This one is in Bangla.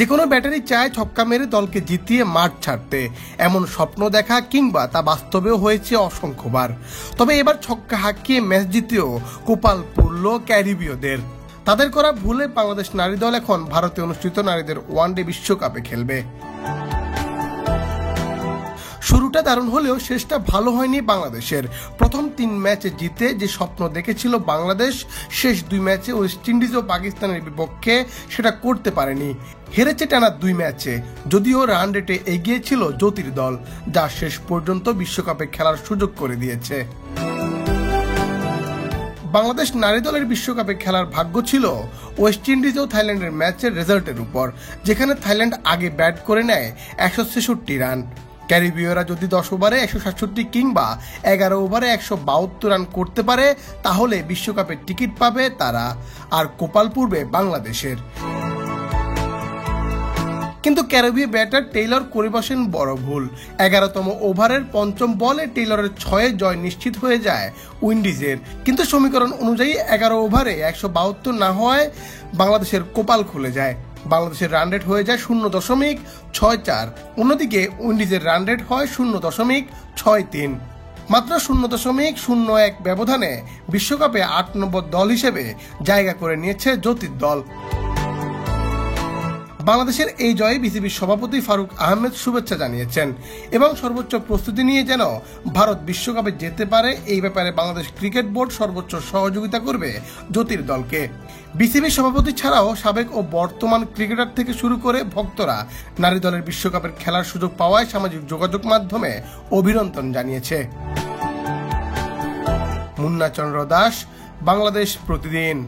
যে কোনো ব্যাটারি চায় ছক্কা মেরে দলকে জিতিয়ে মাঠ ছাড়তে, এমন স্বপ্ন দেখা কিংবা তা বাস্তবেও হয়েছে অসংখ্যবার। তবে এবার ছক্কা হাঁকিয়ে ম্যাচ জিতেও কপাল পুড়ল ক্যারিবীয়দের। তাদের করা ভুলে বাংলাদেশ নারী দল এখন ভারতে অনুষ্ঠিত নারীদের ওয়ানডে বিশ্বকাপে খেলবে। শুরুটা দারুণ হলেও শেষটা ভালো হয়নি বাংলাদেশের। প্রথম 3 ম্যাচে জিতে যে স্বপ্ন দেখেছিল বাংলাদেশ, শেষ 2 ম্যাচে ওয়েস্ট ইন্ডিজ ও পাকিস্তানের বিপক্ষে সেটা করতে পারেনি। হেরেছে টানা 2 ম্যাচে, যদিও রান রেটে এগিয়ে ছিল জ্যোতির দল, যা শেষ পর্যন্ত বিশ্বকাপে খেলার সুযোগ করে দিয়েছে। বাংলাদেশ নারী দলের বিশ্বকাপে খেলার ভাগ্য ছিল ওয়েস্ট ইন্ডিজ ও থাইল্যান্ডের ম্যাচের রেজাল্টের উপর, যেখানে থাইল্যান্ড আগে ব্যাট করে নেয় 166 রান। ক্যারিবীয়রা যদি 10 ওভারে 167 কিংবা 11 ওভারে 172 রান করতে পারে, তাহলে বিশ্বকাপের টিকিট পাবে তারা, আর কপাল পুড়বে বাংলাদেশের। কিন্তু ক্যারিবীয় ব্যাটার টেইলর করে বসেন বড় ভুল। 11তম ওভারের 5ম বলে টেইলরের 6-এ জয় নিশ্চিত হয়ে যায় উইন্ডিজের। কিন্তু সমীকরণ অনুযায়ী 11 ওভারে 172 না হওয়ায় বাংলাদেশের কপাল খুলে যায়। বাংলাদেশের রান রেট হয়ে যায় 0.64। অন্যদিকে উইন্ডিজের রান রেট হয় 0.63। মাত্র 0.01 ব্যবধানে বিশ্বকাপে 8 নম্বর দল হিসেবে জায়গা করে নিয়েছে জ্যোতির দল। বাংলাদেশের এই জয়ে বিসিবির সভাপতি ফারুক আহমেদ শুভেচ্ছা জানিয়েছেন এবং সর্বোচ্চ প্রস্তুতি নিয়ে যেন ভারত বিশ্বকাপে যেতে পারে এই ব্যাপারে বাংলাদেশ ক্রিকেট বোর্ড সর্বোচ্চ সহযোগিতা করবে জ্যোতির দলকে। বিসিবির সভাপতি ছাড়াও সাবেক ও বর্তমান ক্রিকেটার থেকে শুরু করে ভক্তরা নারী দলের বিশ্বকাপের খেলার সুযোগ পাওয়ায় সামাজিক যোগাযোগ মাধ্যমে অভিনন্দন জানিয়েছে। মুন্না চন্দ্র দাস, বাংলাদেশ প্রতিদিন।